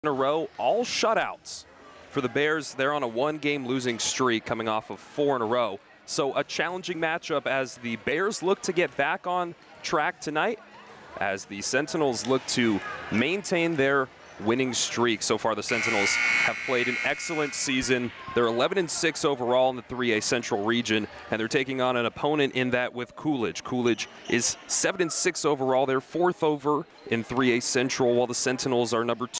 in a row, all shutouts for the Bears. They're on a one-game losing streak coming off of 4 in a row. So a challenging matchup as the Bears look to get back on track tonight, as the Sentinels look to maintain their winning streak. So far, the Sentinels have played an excellent season. They're 11-6 overall in the 3A Central region, and they're taking on an opponent in that with Coolidge. Coolidge is 7-6 overall. They're 4th over in 3A Central, while the Sentinels are number 2.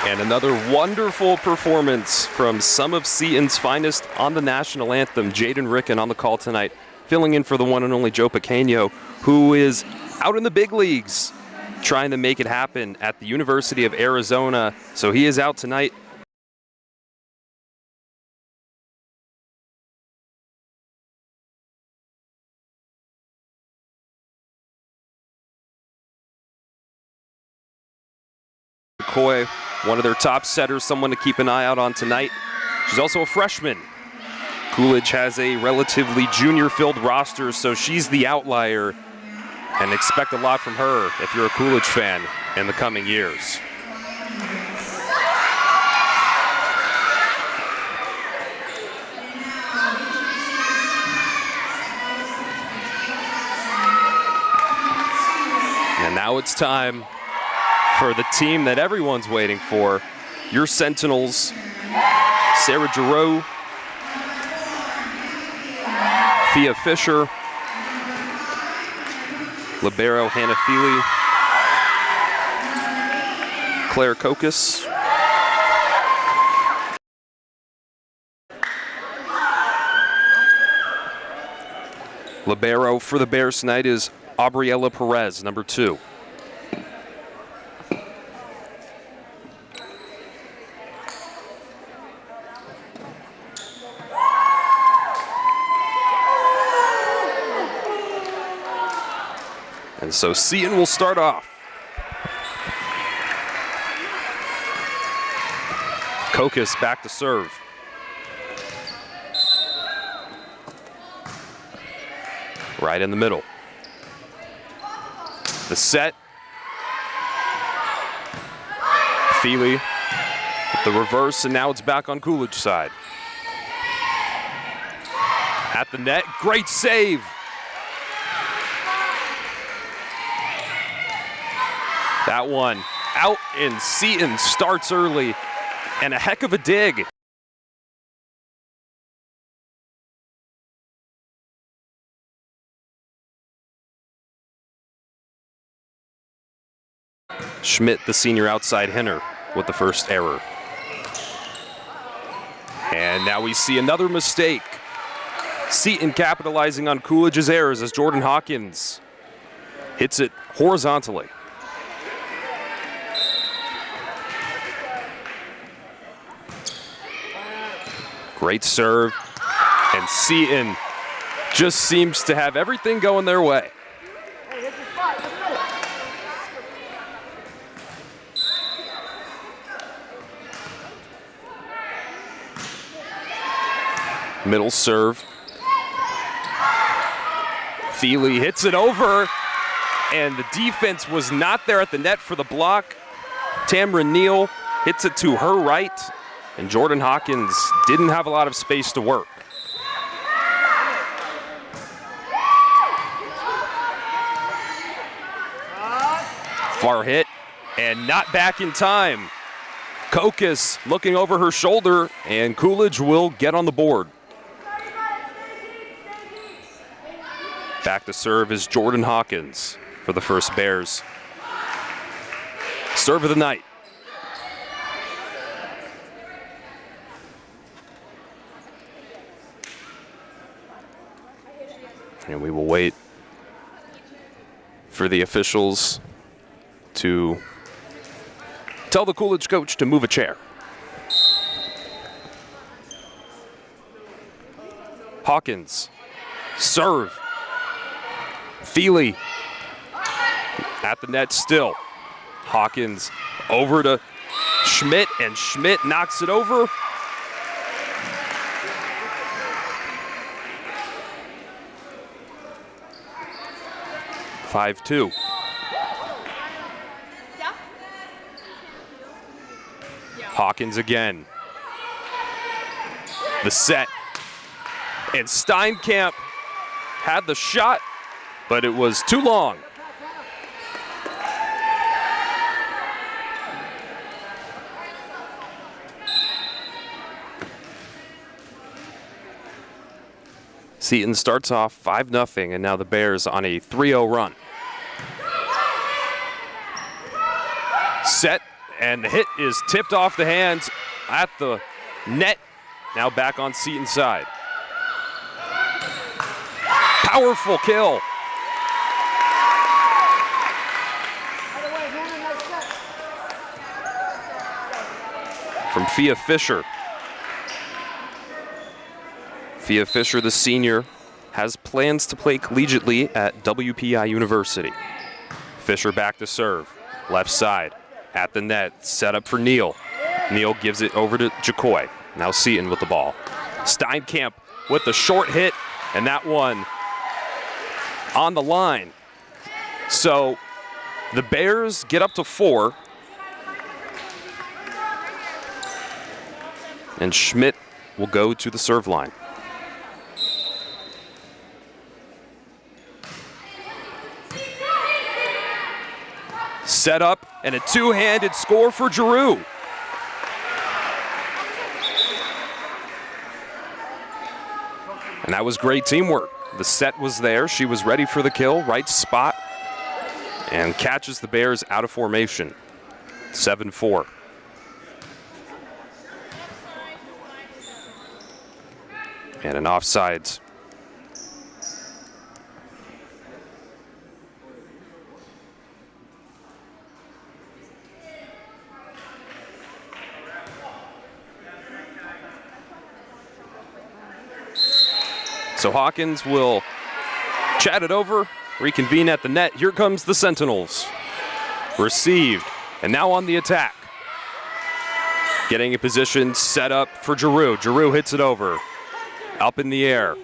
And another wonderful performance from some of Seton's finest on the national anthem. Jaden Ricken on the call tonight, filling in for the one and only Joe Pequeño, who is out in the big leagues trying to make it happen at the University of Arizona. So he is out tonight. McCoy, one of their top setters, someone to keep an eye out on tonight. She's also a freshman. Coolidge has a relatively junior-filled roster, so she's the outlier, and expect a lot from her if you're a Coolidge fan in the coming years. And now it's time for the team that everyone's waiting for, your Sentinels. Sarah Giroux, Thea Fisher, libero Hannah Feely, Claire Kokas, libero for the Bears tonight is Aubriella Perez, number 2. And so Seton will start off. Kokas back to serve. Right in the middle. The set. Feely with the reverse, and now it's back on Coolidge side. At the net, great save. That one out, and Seton starts early, and a heck of a dig. Schmidt, the senior outside hitter, with the first error. And now we see another mistake. Seton capitalizing on Coolidge's errors as Jordan Hawkins hits it horizontally. Great serve, and Seton just seems to have everything going their way. Middle serve. Feely hits it over, and the defense was not there at the net for the block. Tamara Neal hits it to her right, and Jordan Hawkins didn't have a lot of space to work. Far hit, and not back in time. Kokas looking over her shoulder, and Coolidge will get on the board. Back to serve is Jordan Hawkins for the first Bears. Serve of the night. And we will wait for the officials to tell the Coolidge coach to move a chair. Hawkins, serve. Feely at the net still. Hawkins over to Schmidt, and Schmidt knocks it over. (5-2). Hawkins again. The set. And Steinkamp had the shot, but it was too long. Seton starts off 5-0, and now the Bears on a 3-0 run. Set, and the hit is tipped off the hands at the net. Now back on Seton's side. Powerful kill. From Fia Fisher. Fia Fisher, the senior, has plans to play collegiately at WPI University. Fisher back to serve. Left side. At the net. Set up for Neal. Neal gives it over to Jacoy. Now Seton with the ball. Steinkamp with the short hit, and that one on the line. So the Bears get up to 4. And Schmidt will go to the serve line. Set up, and a two-handed score for Giroux. And that was great teamwork. The set was there. She was ready for the kill, right spot, and catches the Bears out of formation. 7-4. And an offsides. So Hawkins will chat it over, reconvene at the net. Here comes the Sentinels. Received, and now on the attack. Getting a position set up for Giroux. Giroux hits it over. Up in the air.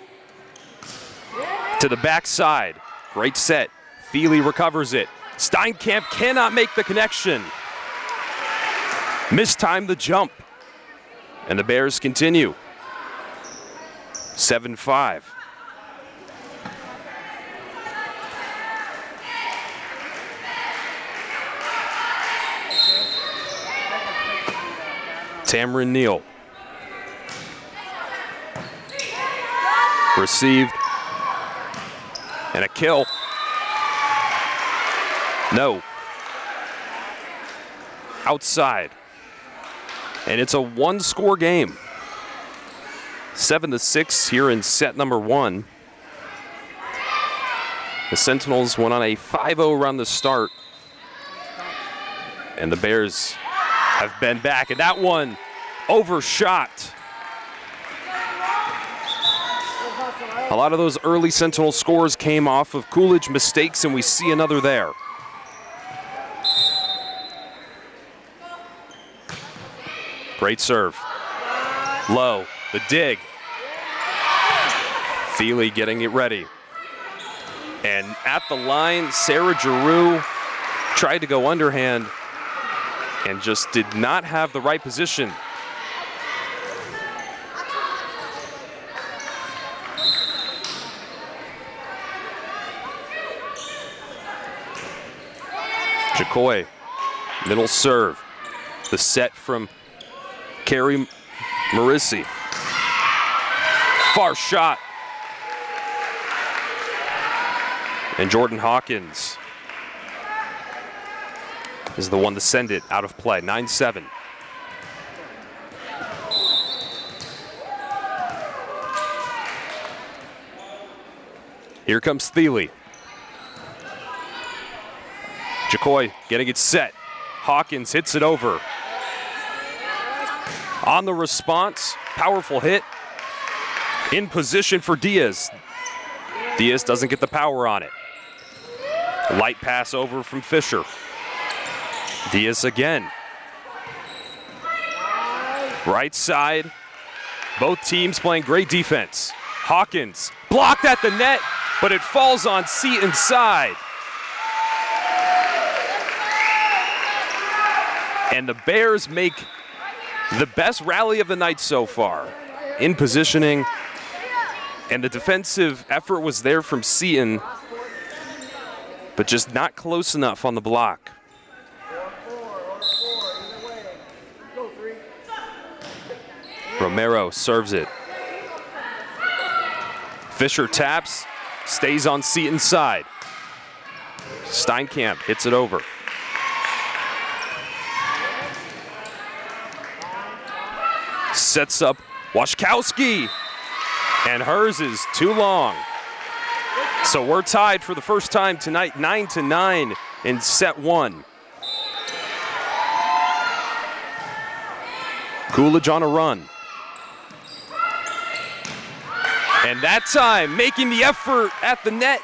To the backside. Great set. Feely recovers it. Steinkamp cannot make the connection. Mistimed the jump. And the Bears continue. 7-5. Tamara Neal. Received. And a kill. No. Outside. And it's a one-score game. 7-6 here in set number 1. The Sentinels went on a 5-0 run to start. And the Bears have been back. And that one overshot. A lot of those early Sentinel scores came off of Coolidge mistakes, and we see another there. Great serve. Low. The dig. Thiele getting it ready. And at the line, Sarah Giroux tried to go underhand and just did not have the right position. Jacoy, middle serve. The set from Carrie Marissi. Far shot. And Jordan Hawkins is the one to send it out of play. 9-7. Here comes Thiele. Jacoy getting it set. Hawkins hits it over. On the response, powerful hit. In position for Diaz. Diaz doesn't get the power on it. Light pass over from Fisher. Diaz again. Right side. Both teams playing great defense. Hawkins blocked at the net, but it falls on Seton's side. And the Bears make the best rally of the night so far in positioning. And the defensive effort was there from Seton, but just not close enough on the block. Romero serves it. Fisher taps, stays on Seton's side. Steinkamp hits it over. Sets up Washkowski, and hers is too long. So we're tied for the first time tonight, 9-9 in set one. Coolidge on a run. And that time, making the effort at the net.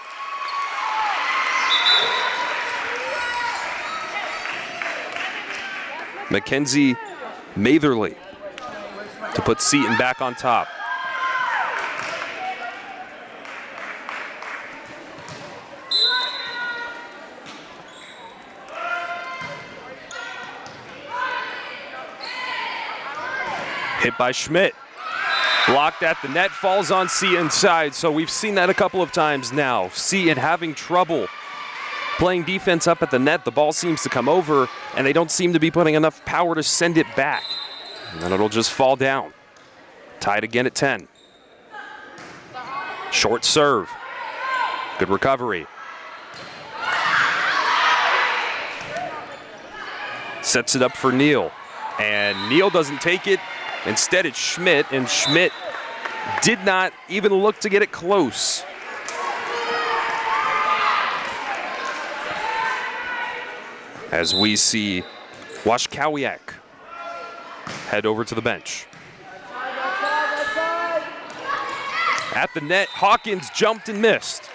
Mackenzie Matherly to put Seton back on top. Hit by Schmidt. Blocked at the net, falls on Seton's side. So we've seen that a couple of times now. Seton having trouble playing defense up at the net. The ball seems to come over, and they don't seem to be putting enough power to send it back. And then it'll just fall down. Tied again at 10. Short serve. Good recovery. Sets it up for Neal. And Neal doesn't take it. Instead, it's Schmidt, and Schmidt did not even look to get it close. As we see Washkowiak head over to the bench. At the net, Hawkins jumped and missed.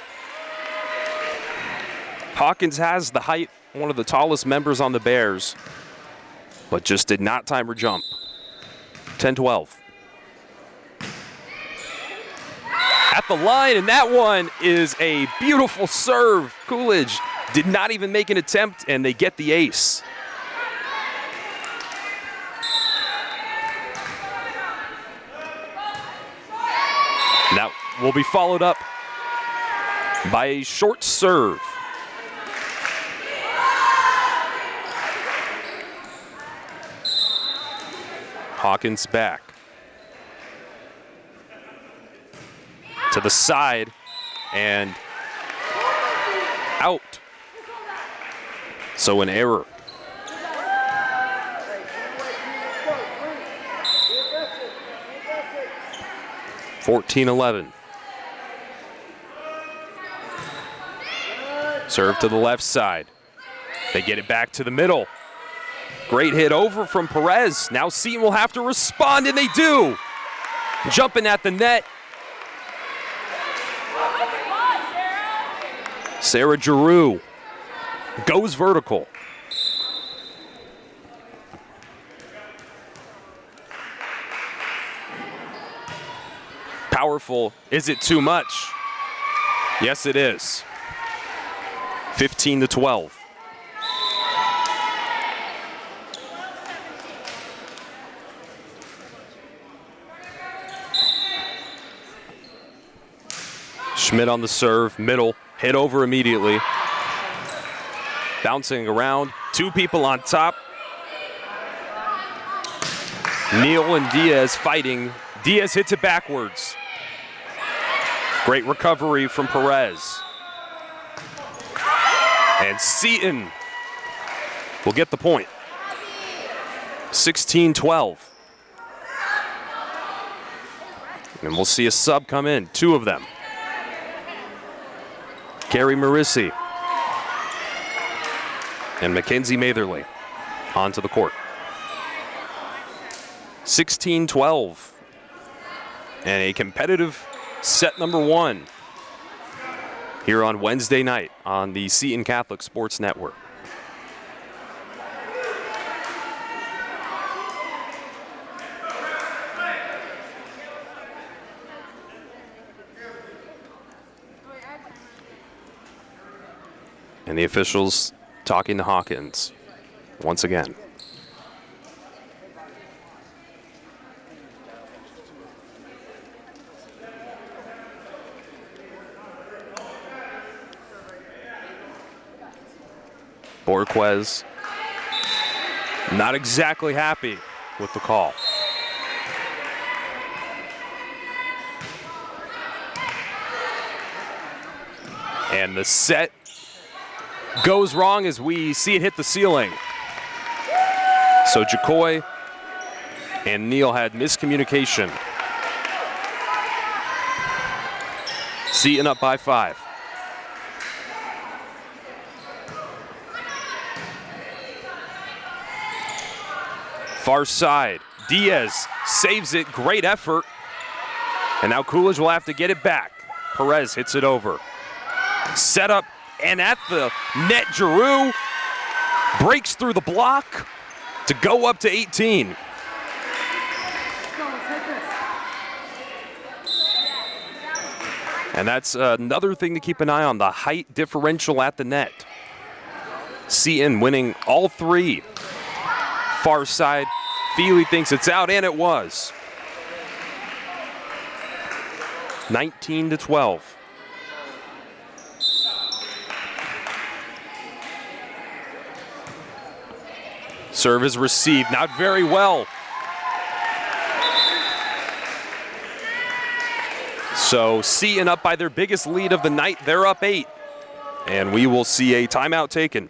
Hawkins has the height, one of the tallest members on the Bears, but just did not time her jump. 10-12. At the line, and that one is a beautiful serve. Coolidge did not even make an attempt, and they get the ace. That will be followed up by a short serve. Hawkins back. To the side and out. So an error. (14-11). Serve to the left side. They get it back to the middle. Great hit over from Perez. Now Seton will have to respond, and they do. Jumping at the net. Sarah Giroux goes vertical. Power powerful. Is it too much? Yes, it is. 15-12. Schmidt on the serve, middle, hit over immediately. Bouncing around, two people on top. Neal and Diaz fighting. Diaz hits it backwards. Great recovery from Perez. And Seton will get the point. 16-12. And we'll see a sub come in, two of them. Gary Marissi and Mackenzie Matherly onto the court. 16-12. And a competitive set number one here on Wednesday night on the Seton Catholic Sports Network. And the officials talking to Hawkins once again. Borquez not exactly happy with the call. And the set goes wrong as we see it hit the ceiling. So Jacoy and Neal had miscommunication. Seton up by 5. Far side, Diaz saves it, great effort. And now Coolidge will have to get it back. Perez hits it over. Set up, and at the net, Giroux breaks through the block to go up to 18. And that's another thing to keep an eye on, the height differential at the net. Seton winning all three. Far side, Feely thinks it's out, and it was. 19-12. Serve is received, not very well. So Seton up by their biggest lead of the night. They're up 8. And we will see a timeout taken.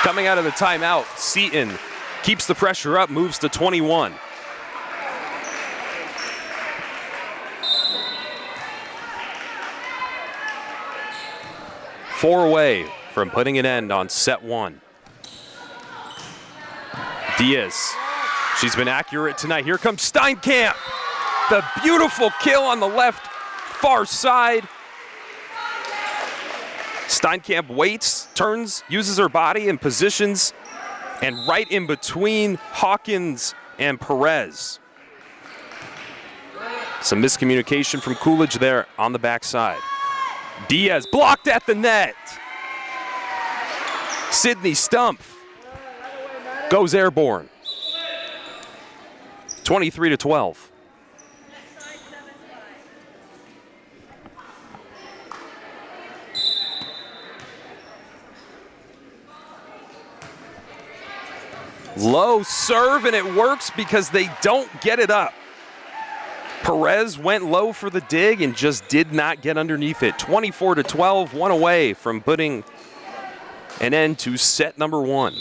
Coming out of the timeout, Seton keeps the pressure up, moves to 21. Four away from putting an end on set one. Diaz, she's been accurate tonight. Here comes Steinkamp. The beautiful kill on the left far side. Steinkamp waits, turns, uses her body and positions, and right in between Hawkins and Perez. Some miscommunication from Coolidge there on the backside. Diaz blocked at the net. Sydney Stumpf goes airborne. 23-12. Low serve, and it works because they don't get it up. Perez went low for the dig and just did not get underneath it. 24-12, one away from putting an end to set number 1.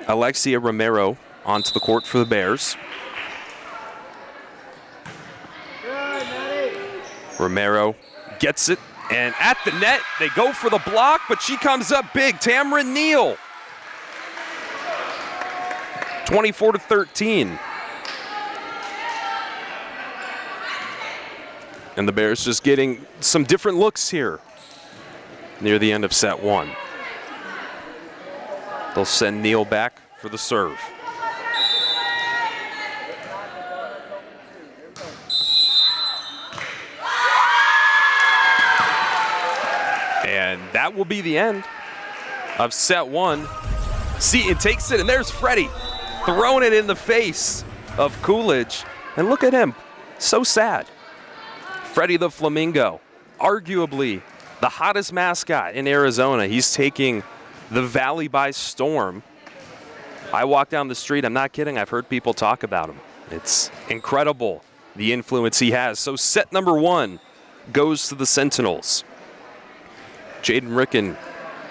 Alexia Romero onto the court for the Bears. Romero gets it, and at the net, they go for the block, but she comes up big. Tamara Neal. 24-13. And the Bears just getting some different looks here near the end of set 1. They'll send Neal back for the serve. And that will be the end of set 1. Seton takes it, and there's Freddie throwing it in the face of Coolidge. And look at him, so sad. Freddie the Flamingo, arguably the hottest mascot in Arizona. He's taking the Valley by storm. I walk down the street, I'm not kidding, I've heard people talk about him. It's incredible, the influence he has. So set number 1 goes to the Sentinels. Jaden Ricken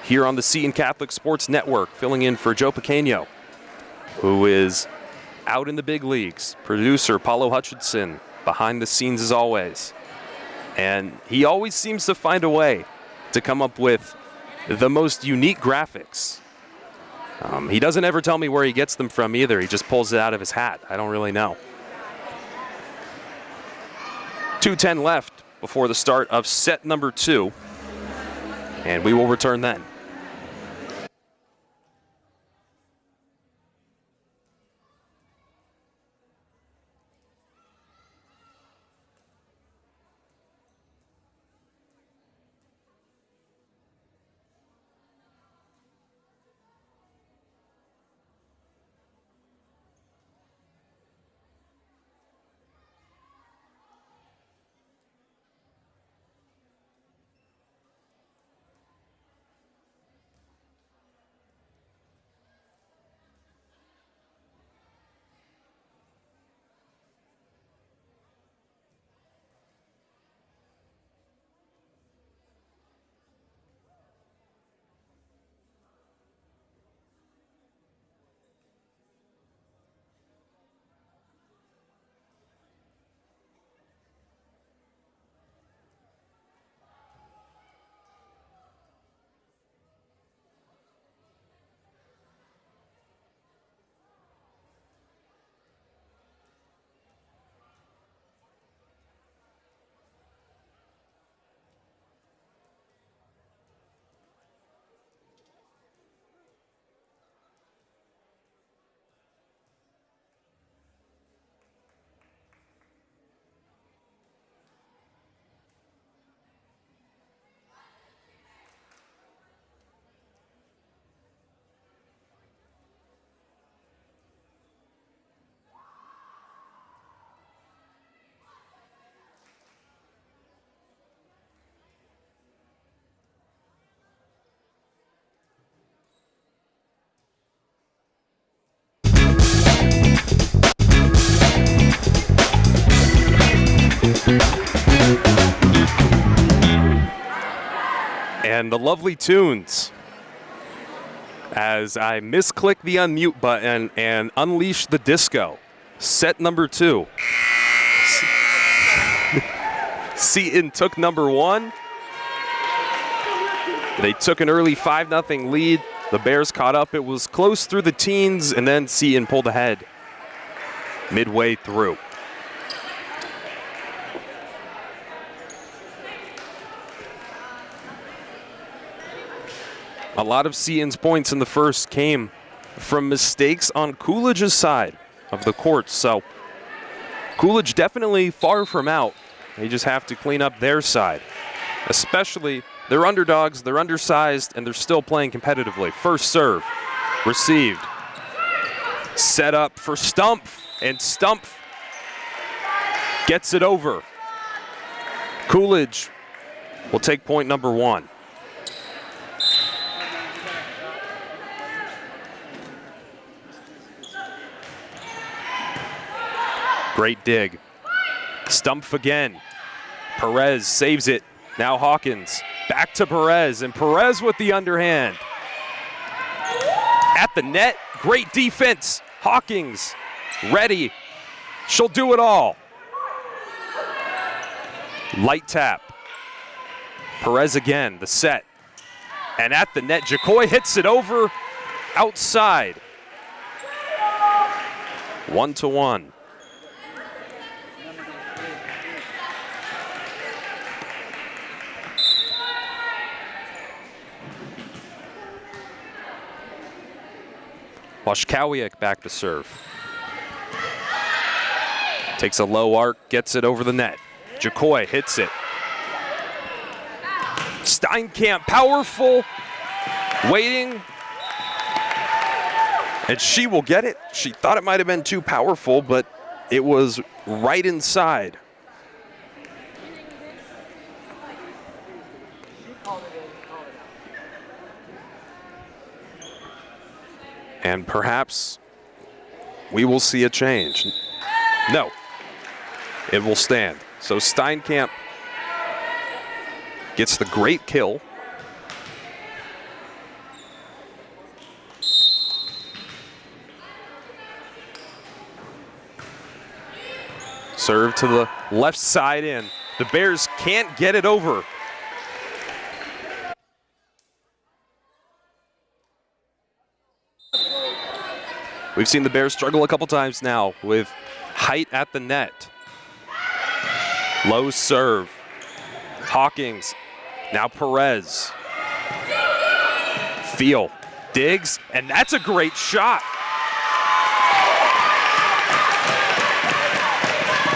here on the Seton Catholic Sports Network, filling in for Joe Pequeño, who is out in the big leagues. Producer Paulo Hutchinson behind the scenes as always. And he always seems to find a way to come up with the most unique graphics. He doesn't ever tell me where he gets them from either. He just pulls it out of his hat. I don't really know. 2:10 left before the start of set number 2. And we will return then. And the lovely tunes as I misclick the unmute button and unleash the disco. Set number 2. Seton took number 1. They took an early 5-0 lead. The Bears caught up. It was close through the teens, and then Seton pulled ahead midway through. A lot of Seton's points in the first came from mistakes on Coolidge's side of the court. So Coolidge definitely far from out. They just have to clean up their side. Especially, they're underdogs, they're undersized, and they're still playing competitively. First serve, received. Set up for Stumpf, and Stumpf gets it over. Coolidge will take point number 1. Great dig. Stumpf again. Perez saves it. Now Hawkins back to Perez, and Perez with the underhand. At the net, great defense. Hawkins ready. She'll do it all. Light tap. Perez again, the set. And at the net, Jacoy hits it over outside. 1-1. Washkowiak back to serve. Takes a low arc, gets it over the net. Jacoy hits it. Steinkamp, powerful, waiting. And she will get it. She thought it might have been too powerful, but it was right inside. And perhaps we will see a change. No, it will stand. So Steinkamp gets the great kill. Serve to the left side in. The Bears can't get it over. We've seen the Bears struggle a couple times now with height at the net. Low serve. Hawkins. Now Perez. Feel. Digs. And that's a great shot.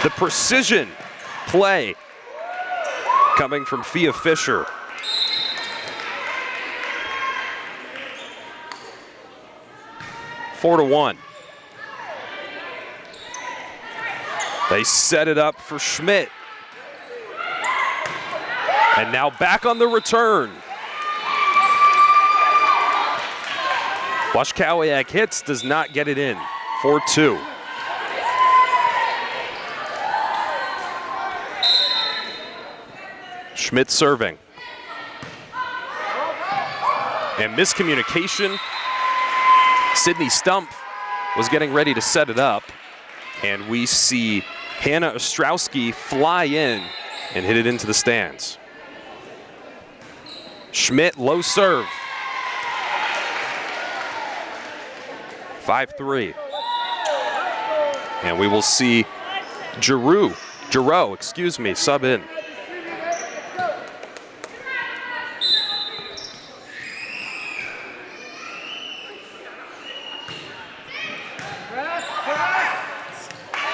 The precision play coming from Fia Fisher. Four to 1. They set it up for Schmidt. And now back on the return. Washkowiak hits, does not get it in. 4-2. Schmidt serving. And miscommunication. Sydney Stumpf was getting ready to set it up, and we see Hannah Ostrowski fly in and hit it into the stands. Schmidt, low serve. 5-3. And we will see Giroux, sub in.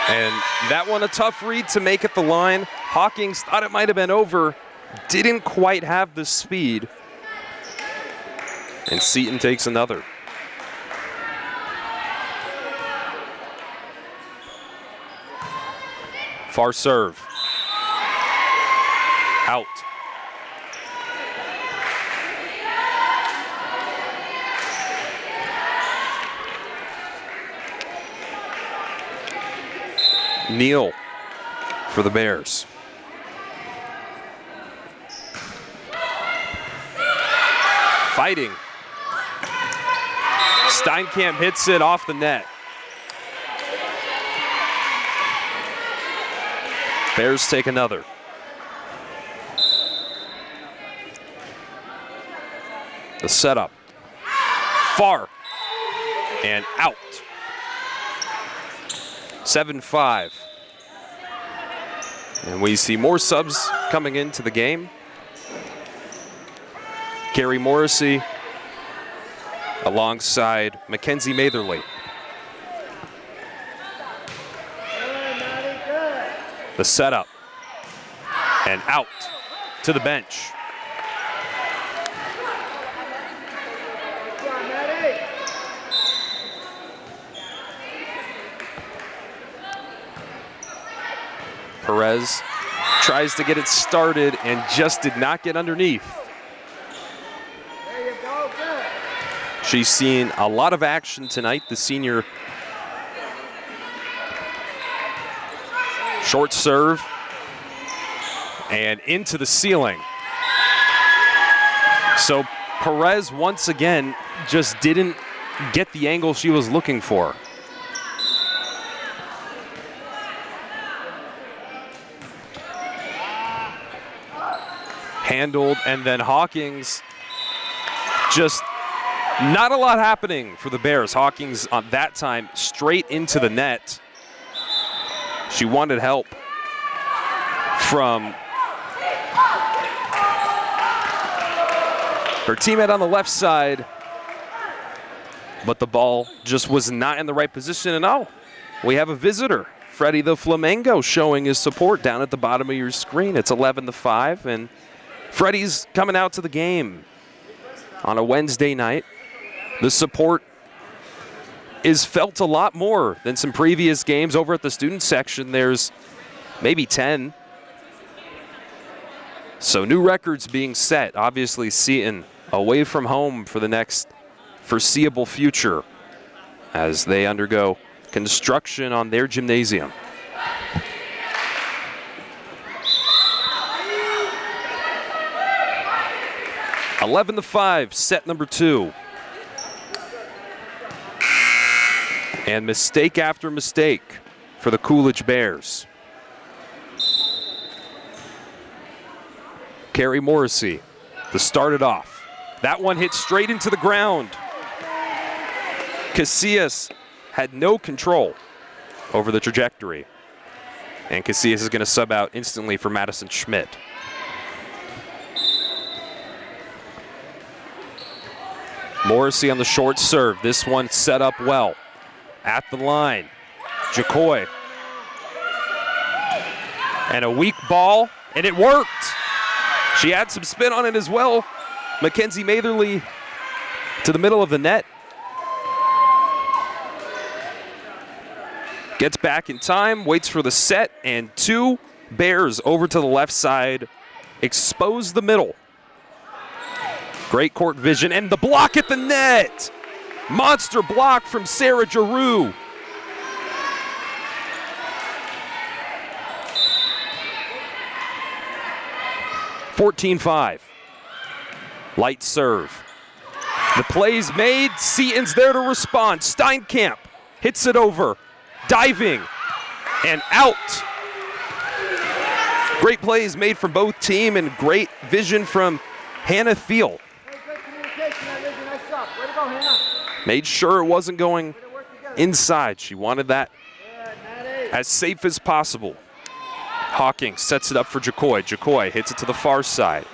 And that one a tough read to make at the line. Hawkins thought it might have been over, didn't quite have the speed. And Seton takes another. Far serve. Out. Neal for the Bears. Fighting. Steinkamp hits it off the net. Bears take another. The setup. Far. And out. 7-5. And we see more subs coming into the game. Carrie Morrissey alongside Mackenzie Matherly. The setup. And out to the bench. Perez tries to get it started and just did not get underneath. She's seen a lot of action tonight, the senior Short serve. And into the ceiling. So Perez once again just didn't get the angle she was looking for. Handled, and then Hawkins, just not a lot happening for the Bears. Hawkins on that time straight into the net. She wanted help from her teammate on the left side, but the ball just was not in the right position. And oh, we have a visitor. Freddie the Flamingo showing his support down at the bottom of your screen. It's 11-5, and Freddie's coming out to the game on a Wednesday night. The support is felt a lot more than some previous games. Over at the student section, there's maybe 10. So new records being set. Obviously, Seton away from home for the next foreseeable future as they undergo construction on their gymnasium. (11-5), set number 2. And mistake after mistake for the Coolidge Bears. Carrie Morrissey to start it off. That one hit straight into the ground. Casillas had no control over the trajectory. And Casillas is going to sub out instantly for Madison Schmidt. Morrissey on the short serve. This one set up well. At the line, Jacoy. And a weak ball, and it worked. She had some spin on it as well. Mackenzie Matherly to the middle of the net. Gets back in time, waits for the set, and 2 Bears over to the left side. Expose the middle. Great court vision, and the block at the net. Monster block from Sarah Giroux. (14-5). Light serve. The play's made. Seton's there to respond. Steinkamp hits it over. Diving and out. Great plays made from both team and great vision from Hannah Thiel. Made sure it wasn't going inside. She wanted that as safe as possible. Hawkins sets it up for Jacoy. Jacoy hits it to the far side.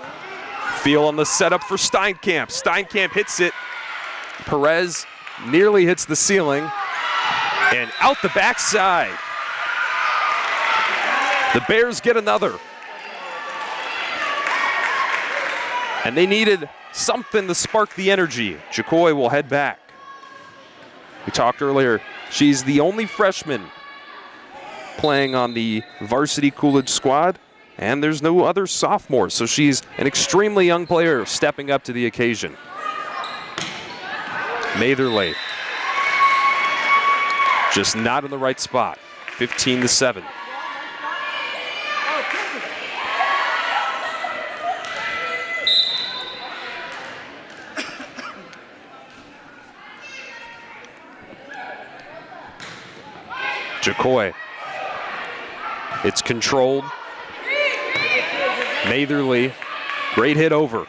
Thiel on the setup for Steinkamp. Steinkamp hits it. Perez nearly hits the ceiling. And out the backside. The Bears get another. And they needed something to spark the energy. Jacoy will head back. We talked earlier, she's the only freshman playing on the varsity Coolidge squad, and there's no other sophomores, so she's an extremely young player stepping up to the occasion. Matherly just not in the right spot. 15-7. Jacoy. It's controlled. Matherly, great hit over.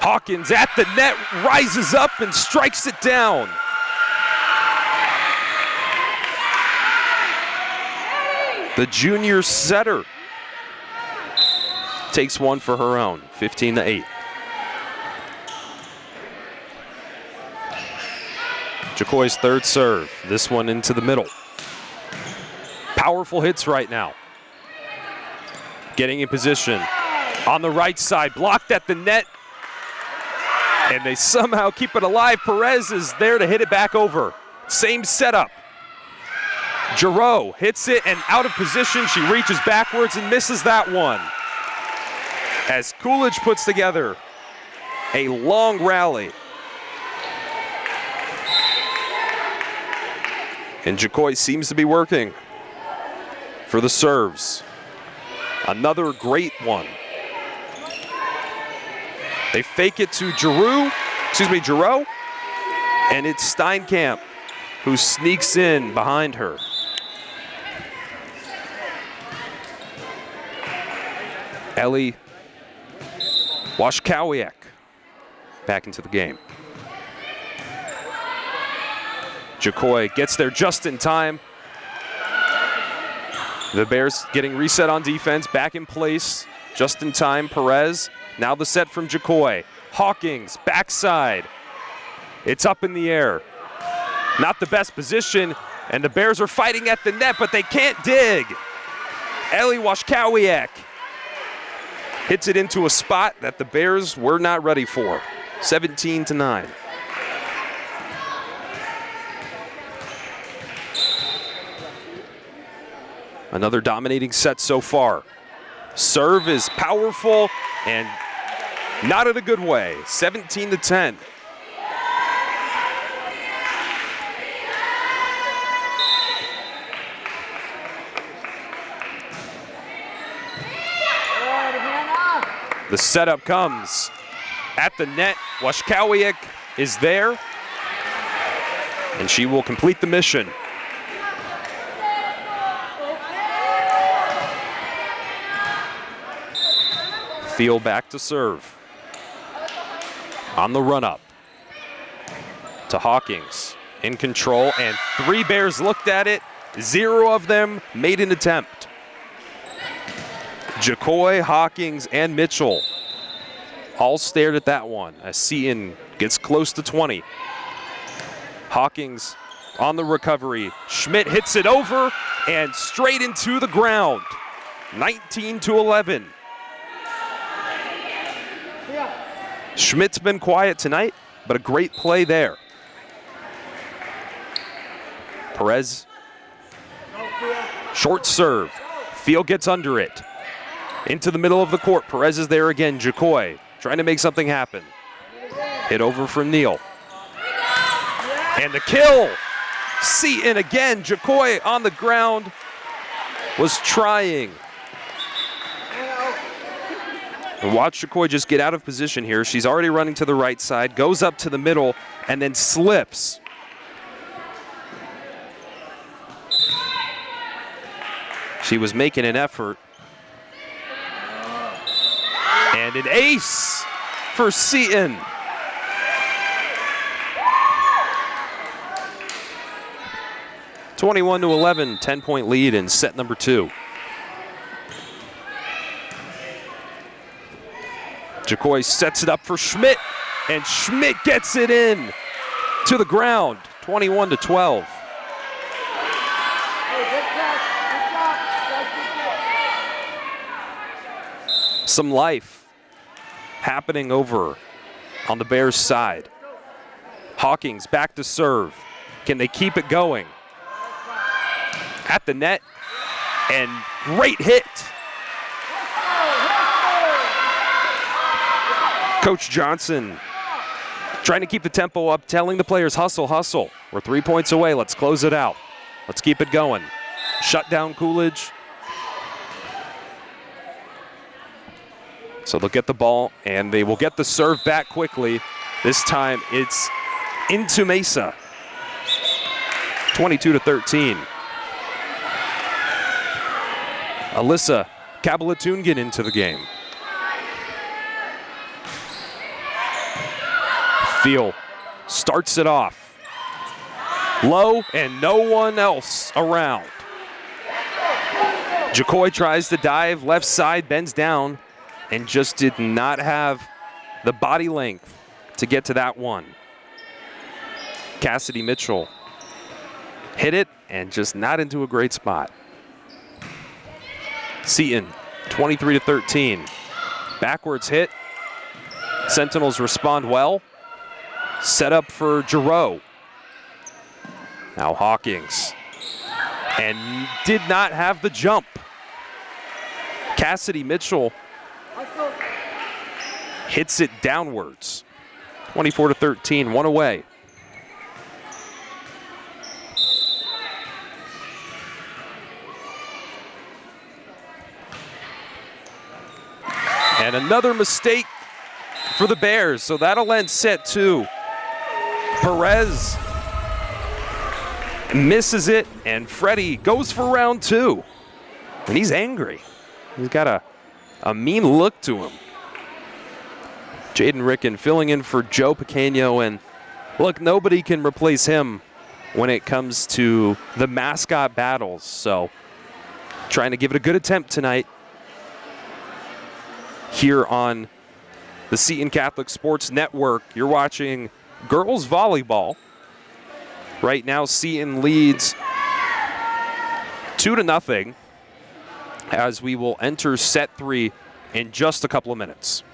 Hawkins at the net, rises up and strikes it down. The junior setter takes one for her own, 15-8. Jacoy's third serve, this one into the middle. Powerful hits right now. Getting in position on the right side, blocked at the net, and they somehow keep it alive. Perez is there to hit it back over. Same setup. Giroux hits it and out of position. She reaches backwards and misses that one. As Coolidge puts together a long rally. And Jacoy seems to be working. for the serves. Another great one. They fake it to Giroux, and it's Steinkamp who sneaks in behind her. Ellie Washkowiak back into the game. Jacoy gets there just in time. The Bears getting reset on defense, back in place, just in time. Perez, now the set from Jacoy. Hawkins, backside. It's up in the air. Not the best position, and the Bears are fighting at the net, but they can't dig. Ellie Washkowiak hits it into a spot that the Bears were not ready for. 17-9. Another dominating set so far. Serve is powerful and not in a good way. 17-10. The setup comes at the net. Washkowiak is there, and she will complete the mission. Thiel back to serve. On the run up to Hawkins, in control, and 3 Bears looked at it. 0 of them made an attempt. Jacoy, Hawkins, and Mitchell all stared at that one as Seton gets close to 20. Hawkins on the recovery. Schmidt hits it over and straight into the ground. 19-11. Schmidt's been quiet tonight, but a great play there. Perez, short serve. Thiel gets under it. Into the middle of the court. Perez is there again. Jacoy trying to make something happen. Hit over from Neal. And the kill. Seton again. Jacoy on the ground was trying. And watch Jacoy just get out of position here. She's already running to the right side, goes up to the middle, and then slips. She was making an effort. And an ace for Seton. (21-11), 10-point lead in set number 2. Jacoy sets it up for Schmidt, and Schmidt gets it in to the ground, 21-12. Some life happening over on the Bears' side. Hawkins back to serve. Can they keep it going? At the net, and great hit. Coach Johnson trying to keep the tempo up, telling the players, hustle, hustle. We're 3 points away. Let's close it out. Let's keep it going. Shut down Coolidge. So they'll get the ball, and they will get the serve back quickly. This time it's into Mesa. 22-13. Alyssa Kabalatungin into the game. Thiel starts it off. Low, and no one else around. Jacoy tries to dive, left side, bends down, and just did not have the body length to get to that one. Cassidy Mitchell hit it, and just not into a great spot. Seton, 23-13. Backwards hit. Sentinels respond well. Set up for Giroux. Now Hawkins. And did not have the jump. Cassidy Mitchell hits it downwards. 24-13, one away. And another mistake for the Bears, so that'll end set 2. Perez misses it, and Freddie goes for round 2. And he's angry. He's got a mean look to him. Jaden Ricken filling in for Joe Pequeño, and look, nobody can replace him when it comes to the mascot battles. So trying to give it a good attempt tonight here on the Seton Catholic Sports Network. You're watching girls volleyball. Right now, Seton leads 2-0 as we will enter set 3 in just a couple of minutes.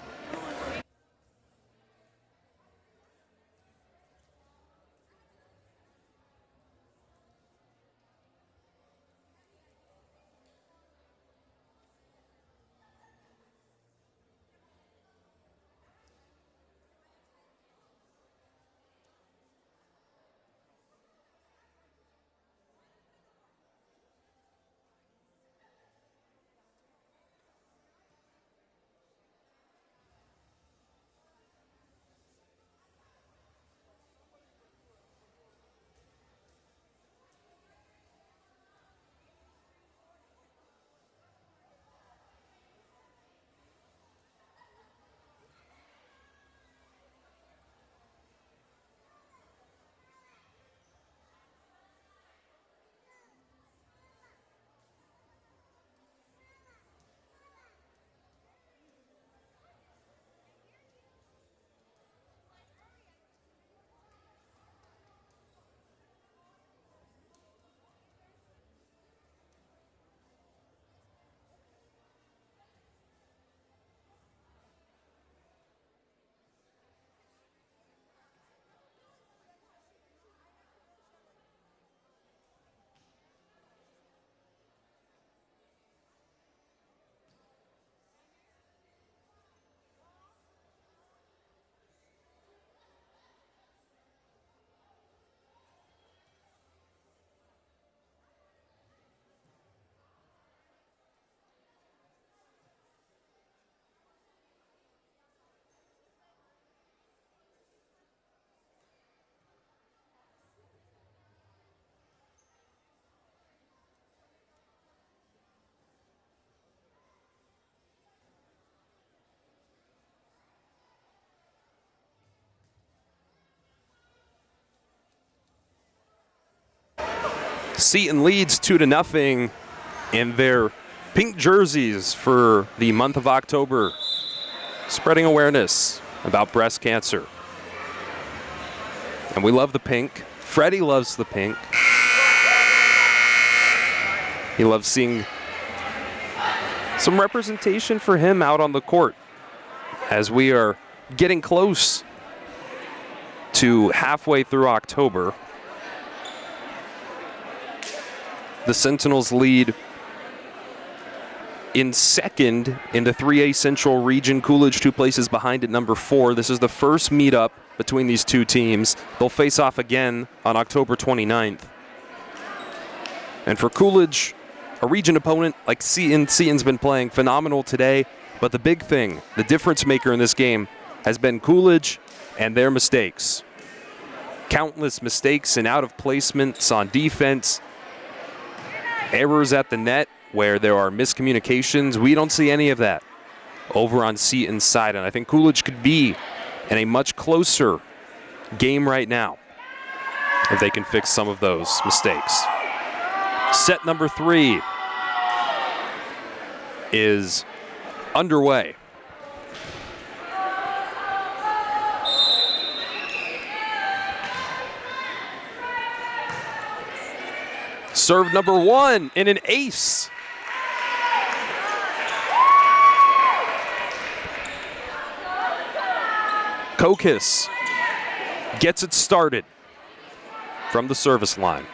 Seton leads 2-0 in their pink jerseys for the month of October, spreading awareness about breast cancer. And we love the pink. Freddie loves the pink. He loves seeing some representation for him out on the court as we are getting close to halfway through October. The Sentinels lead in second in the 3A Central Region. Coolidge 2 places behind at number 4. This is the first meetup between these two teams. They'll face off again on October 29th. And for Coolidge, a region opponent like Seton's been playing phenomenal today, but the big thing, the difference maker in this game, has been Coolidge and their mistakes. Countless mistakes and out of placements on defense, errors at the net where there are miscommunications. We don't see any of that over on Seton's side, and I think Coolidge could be in a much closer game right now if they can fix some of those mistakes. Set number 3 is underway. Serve number 1 in an ace. Kokis gets it started from the service line.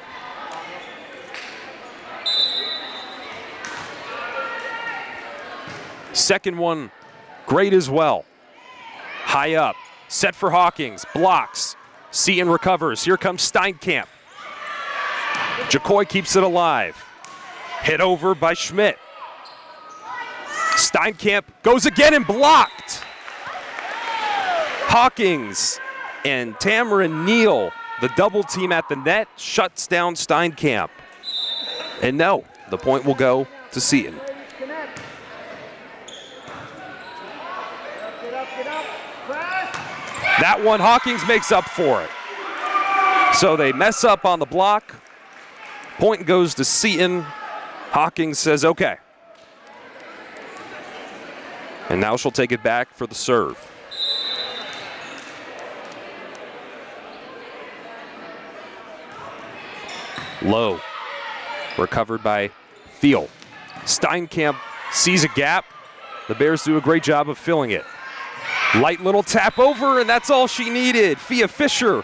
Second one, great as well. High up, set for Hawkins, blocks. Seton recovers. Here comes Steinkamp. Jacoy keeps it alive. Hit over by Schmidt. Steinkamp goes again and blocked. Hawkins and Tamarin Neal, the double team at the net, shuts down Steinkamp. And no, the point will go to Seton. That one, Hawkins makes up for it. So they mess up on the block. Point goes to Seton. Hawkins says, okay. And now she'll take it back for the serve. Low. Recovered by Thiel. Steinkamp sees a gap. The Bears do a great job of filling it. Light little tap over, and that's all she needed. Fia Fisher.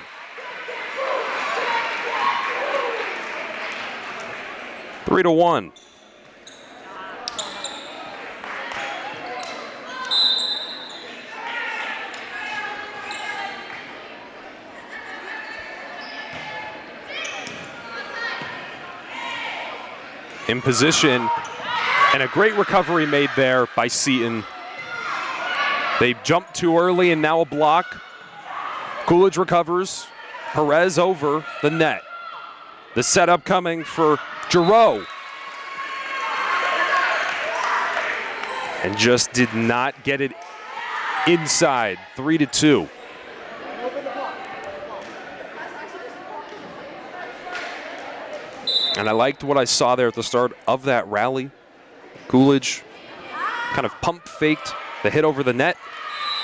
Three to one. In position, and a great recovery made there by Seton. They jumped too early and now a block. Coolidge recovers. Perez over the net. The setup coming for Giroux. And just did not get it inside. 3 to 2. And I liked what I saw there at the start of that rally. Coolidge kind of pump faked the hit over the net,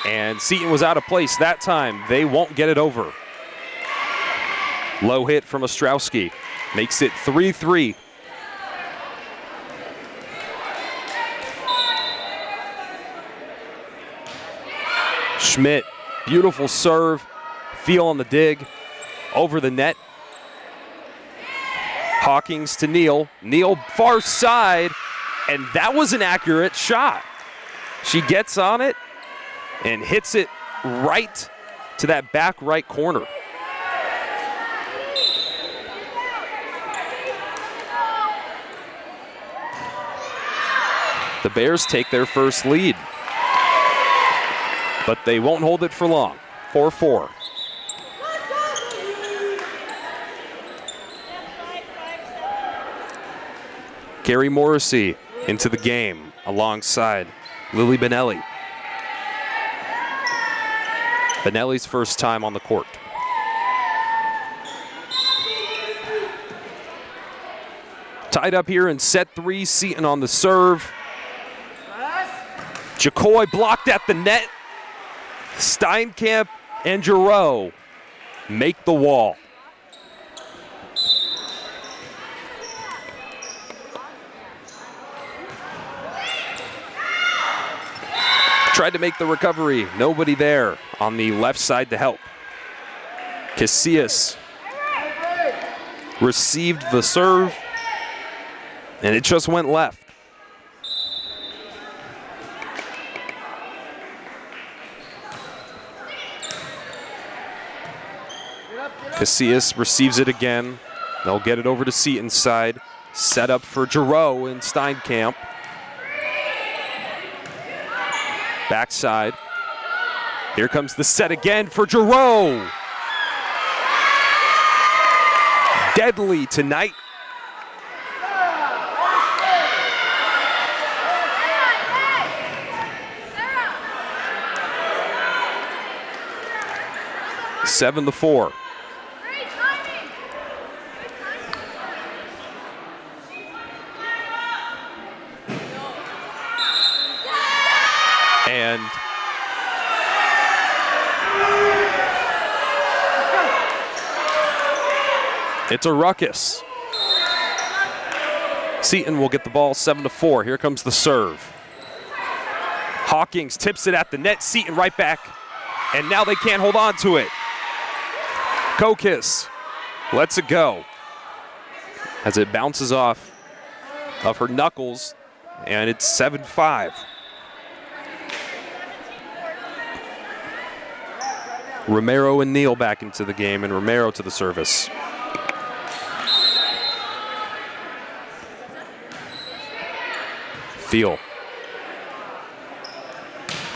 and Seton was out of place that time. They won't get it over. Low hit from Ostrowski makes it 3-3. Schmidt, beautiful serve, feel on the dig, over the net. Hawkins to Neal. Neal far side, and that was an accurate shot. She gets on it and hits it right to that back right corner. The Bears take their first lead, but they won't hold it for long. 4-4. Carrie Morrissey into the game alongside Lily Benelli. Benelli's first time on the court. Tied up here in set 3, Seton on the serve. Jacoy blocked at the net. Steinkamp and Giroux make the wall. Tried to make the recovery. Nobody there on the left side to help. Casillas received the serve, and it just went left. Casillas receives it again. They'll get it over to Seton's side. Set up for Giroux and Steinkamp. Backside. Here comes the set again for Giroux. Deadly tonight. Seven to 4. And it's a ruckus. Seton will get the ball 7 to 4. Here comes the serve. Hawkins tips it at the net. Seton right back. And now they can't hold on to it. Kokis lets it go as it bounces off of her knuckles, and it's 7-5. Romero and Neal back into the game, and Romero to the service. Thiel.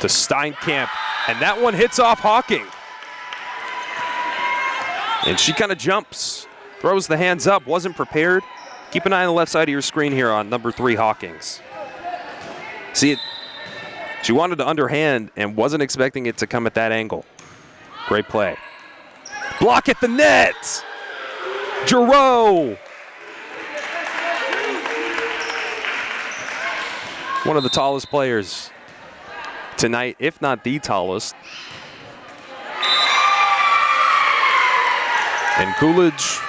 to Steinkamp, and that one hits off Hawking. And she kind of jumps, throws the hands up, wasn't prepared. Keep an eye on the left side of your screen here on number 3, Hawkins. See it, she wanted to underhand and wasn't expecting it to come at that angle. Great play. Block at the net. Giroux. One of the tallest players tonight, if not the tallest. And Coolidge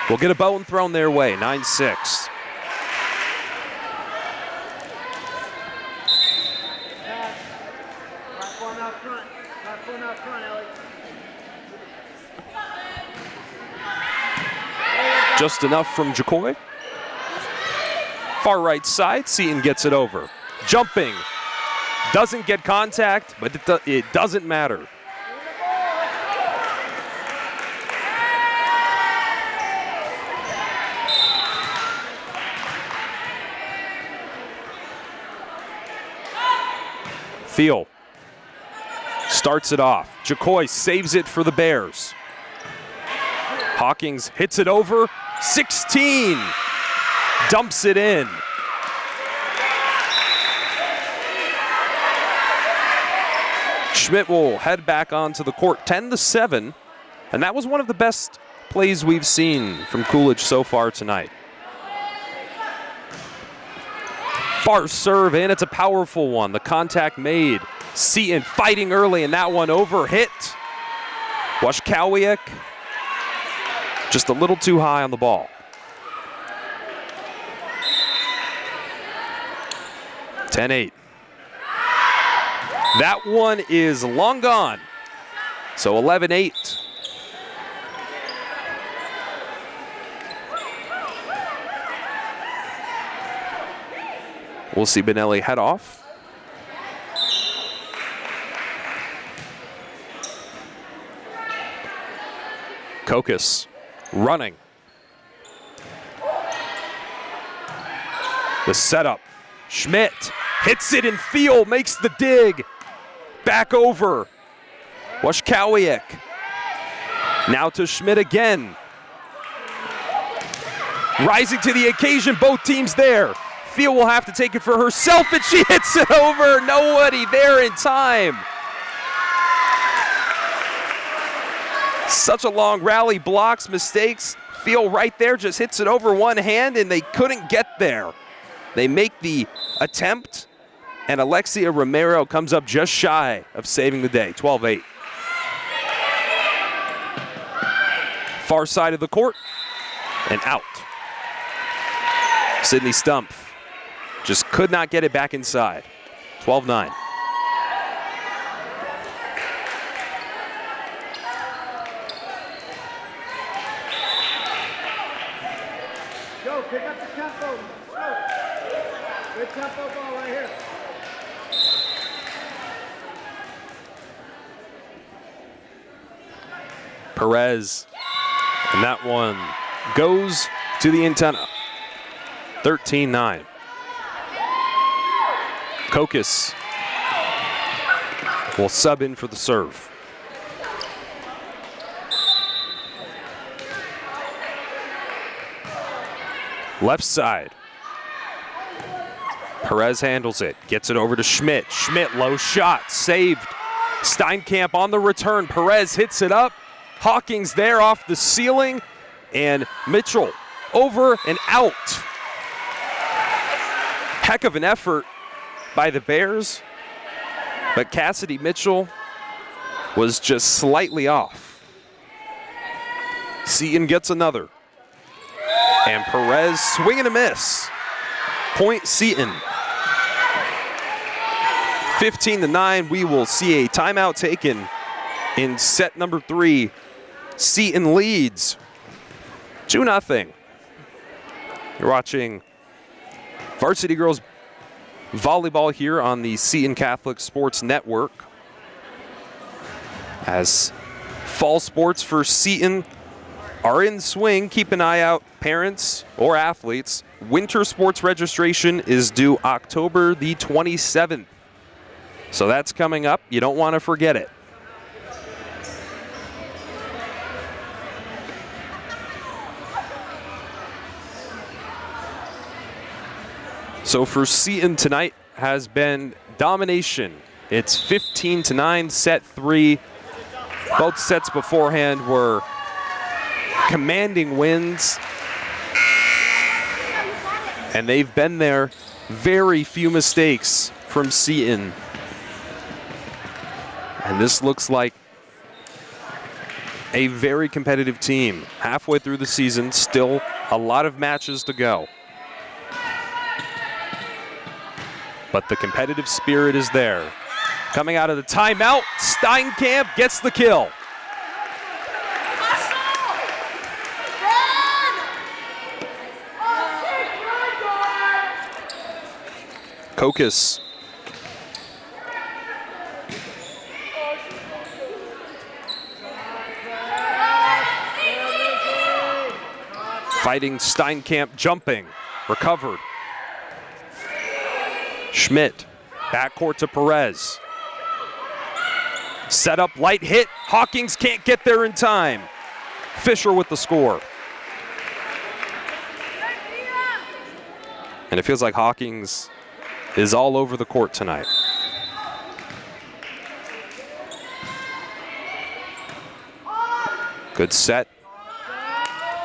will get a bone thrown their way, 9-6. Just enough from Jacoy. Far right side, Seton gets it over. Jumping, doesn't get contact, but it doesn't matter. Thiel starts it off. Jacoy saves it for the Bears. Hawkins hits it over. 16. Dumps it in. Schmidt will head back onto the court, 10-7. And that was one of the best plays we've seen from Coolidge so far tonight. Far serve in, it's a powerful one. The contact made. Seton fighting early, and that one over hit. Washkowiak just a little too high on the ball. (10-8). That one is long gone. So 11-8. We'll see Benelli head off. Kokas running. The setup. Schmidt hits it in field, makes the dig. Back over. Washkowiak. Now to Schmidt again. Rising to the occasion, both teams there. Field will have to take it for herself, and she hits it over. Nobody there in time. Such a long rally, blocks, mistakes. Field right there, just hits it over one hand, and they couldn't get there. They make the attempt, and Alexia Romero comes up just shy of saving the day, 12-8. Far side of the court, and out. Sydney Stumpf just could not get it back inside, 12-9. Go, pick up the tempo. Go. Good tempo ball right here. Perez, and that one goes to the antenna. 13-9. Kokas will sub in for the serve. Left side. Perez handles it, gets it over to Schmidt. Schmidt, low shot, saved. Steinkamp on the return. Perez hits it up. Hawkins there off the ceiling. And Mitchell over and out. Heck of an effort by the Bears. But Cassidy Mitchell was just slightly off. Seton gets another. And Perez swing and a miss. Point Seton. 15-9. We will see a timeout taken in set number 3. Seton leads 2-0. You're watching Varsity Girls Volleyball here on the Seton Catholic Sports Network. As fall sports for Seton are in swing, keep an eye out, parents or athletes. Winter sports registration is due October the 27th. So that's coming up. You don't want to forget it. So for Seton tonight has been domination. It's 15-9, set 3. Both sets beforehand were commanding wins. And they've been there. Very few mistakes from Seton. And this looks like a very competitive team. Halfway through the season, still a lot of matches to go. But the competitive spirit is there. Coming out of the timeout, Steinkamp gets the kill. Kokas. Fighting Steinkamp, jumping, recovered. Schmidt, backcourt to Perez. Set up, light hit. Hawkins can't get there in time. Fisher with the score. And it feels like Hawkins is all over the court tonight. Good set.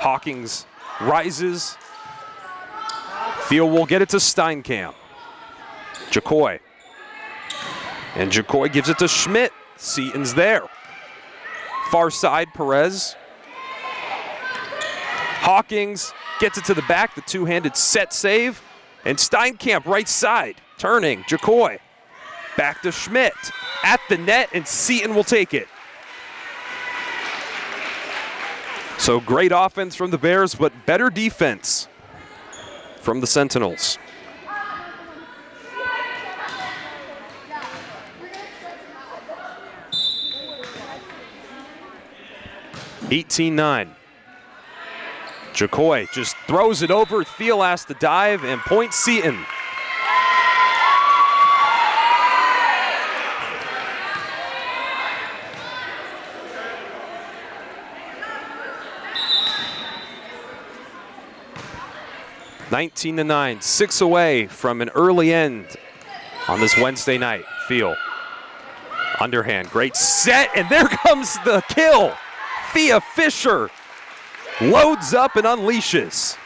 Hawkins rises. Field will get it to Steinkamp. Jacoy. And Jacoy gives it to Schmidt. Seton's there. Far side, Perez. Hawkins gets it to the back, the two-handed set save. And Steinkamp right side, turning, Jacoy. Back to Schmidt. At the net, and Seton will take it. So great offense from the Bears, but better defense from the Sentinels. 18-9. Jacoy just throws it over. Thiel has to dive and point Seton. (19-9), 6 away from an early end on this Wednesday night. Thiel, underhand, great set, and there comes the kill. Thea Fisher loads up and unleashes.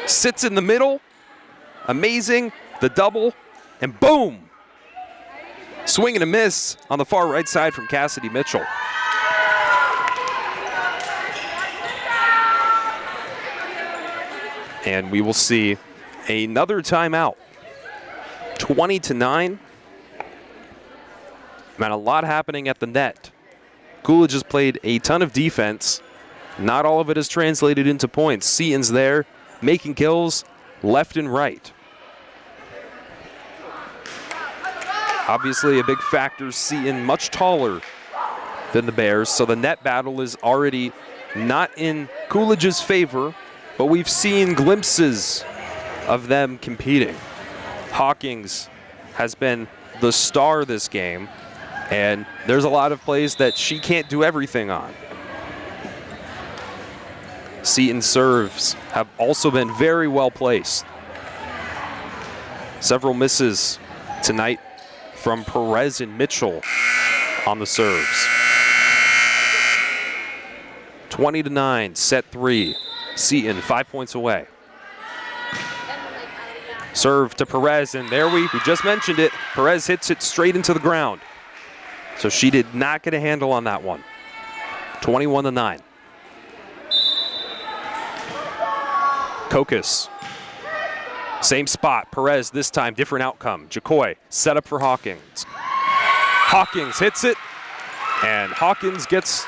Sits in the middle, amazing, the double, and boom. Swing and a miss on the far right side from Cassidy Mitchell. And we will see another timeout. 20-9. Man, a lot happening at the net. Coolidge has played a ton of defense. Not all of it is translated into points. Seton's there, making kills left and right. Obviously a big factor, Seton much taller than the Bears, so the net battle is already not in Coolidge's favor, but we've seen glimpses of them competing. Hawkins has been the star this game, and there's a lot of plays that she can't do everything on. Seton serves have also been very well placed. Several misses tonight from Perez and Mitchell on the serves. 20-9, set 3. Seton 5 points away. Serve to Perez, and there we just mentioned it. Perez hits it straight into the ground. So she did not get a handle on that one. 21-9. Kokas. Same spot. Perez this time, different outcome. Jacoy set up for Hawkins. Hawkins hits it, and Hawkins gets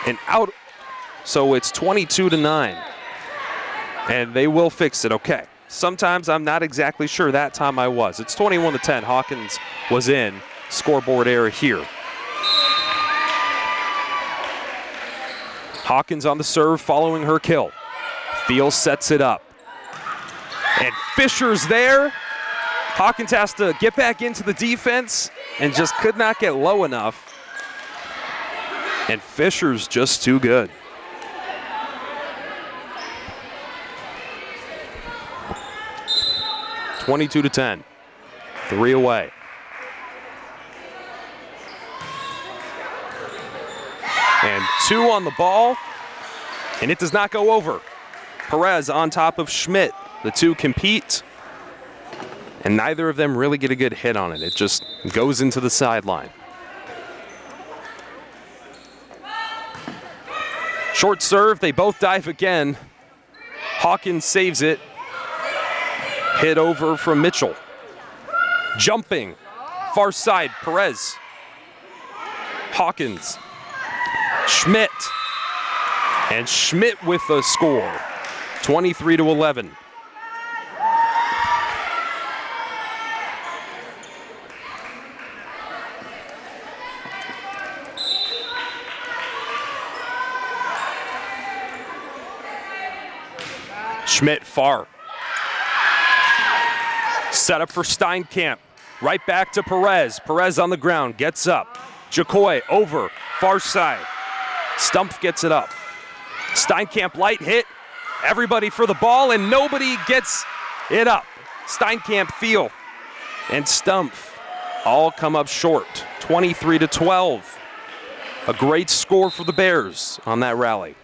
an out. So it's 22-9. And they will fix it. Okay. Sometimes I'm not exactly sure. That time I was. It's 21-10. Hawkins was in. Scoreboard error here. Hawkins on the serve following her kill. Thiel sets it up. And Fisher's there. Hawkins has to get back into the defense and just could not get low enough. And Fisher's just too good. (22-10). 3 away. And 2 on the ball, and it does not go over. Perez on top of Schmidt. The two compete, and neither of them really get a good hit on it. It just goes into the sideline. Short serve, they both dive again. Hawkins saves it. Hit over from Mitchell. Jumping, far side, Perez. Hawkins. Schmidt. And Schmidt with the score. 23-11. Schmidt far. Set up for Steinkamp. Right back to Perez. Perez on the ground, gets up. Jacoy over, far side. Stumpf gets it up. Steinkamp light hit. Everybody for the ball, and nobody gets it up. Steinkamp, Thiel, and Stumpf all come up short. 23-12. A great score for the Bears on that rally.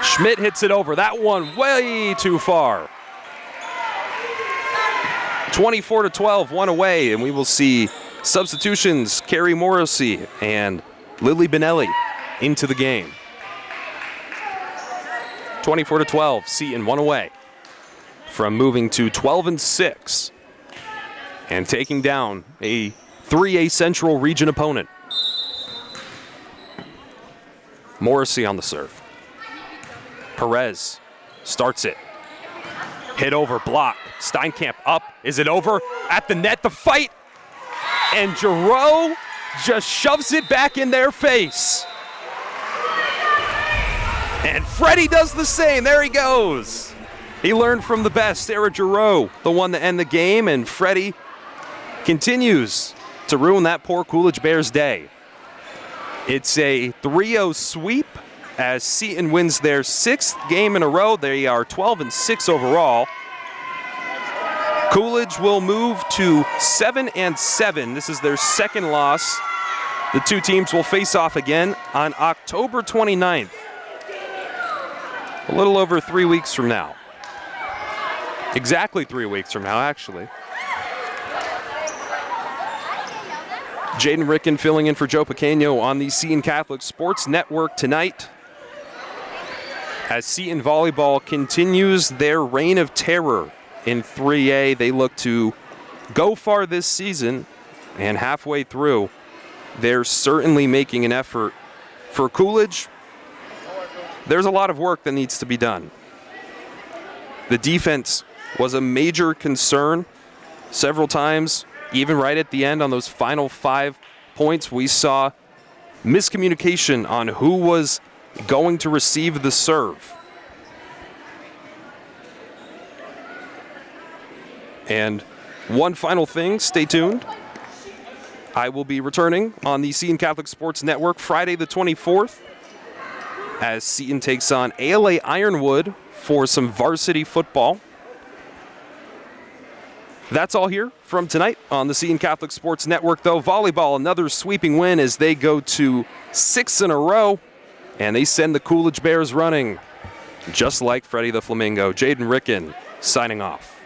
Schmidt hits it over. That one way too far. 24-12, 1 away, and we will see substitutions. Carrie Morrissey and Lily Benelli into the game. 24-12, Seton 1 away from moving to 12-6 and taking down a 3A Central Region opponent. Morrissey on the serve. Perez starts it. Hit over, block. Steinkamp up. Is it over? At the net, the fight. And Giroux just shoves it back in their face. And Freddie does the same. There he goes. He learned from the best. Sarah Giroux, the one to end the game, and Freddie continues to ruin that poor Coolidge Bears day. It's a 3-0 sweep as Seton wins their 6th game in a row. They are 12-6 overall. Coolidge will move to 7-7. This is their 2nd loss. The two teams will face off again on October 29th. A little over 3 weeks from now. Exactly 3 weeks from now, actually. Jaden Ricken filling in for Joe Pequeño on the Seton Catholic Sports Network tonight. As Seton Volleyball continues their reign of terror in 3A, they look to go far this season, and halfway through, they're certainly making an effort. For Coolidge, there's a lot of work that needs to be done. The defense was a major concern several times, even right at the end on those final 5 points. We saw miscommunication on who was going to receive the serve. And one final thing, stay tuned. I will be returning on the Seton Catholic Sports Network Friday the 24th as Seton takes on ALA Ironwood for some varsity football. That's all here from tonight on the Seton Catholic Sports Network, though. Volleyball, another sweeping win as they go to 6 in a row, and they send the Coolidge Bears running, just like Freddie the Flamingo. Jaden Ricken signing off.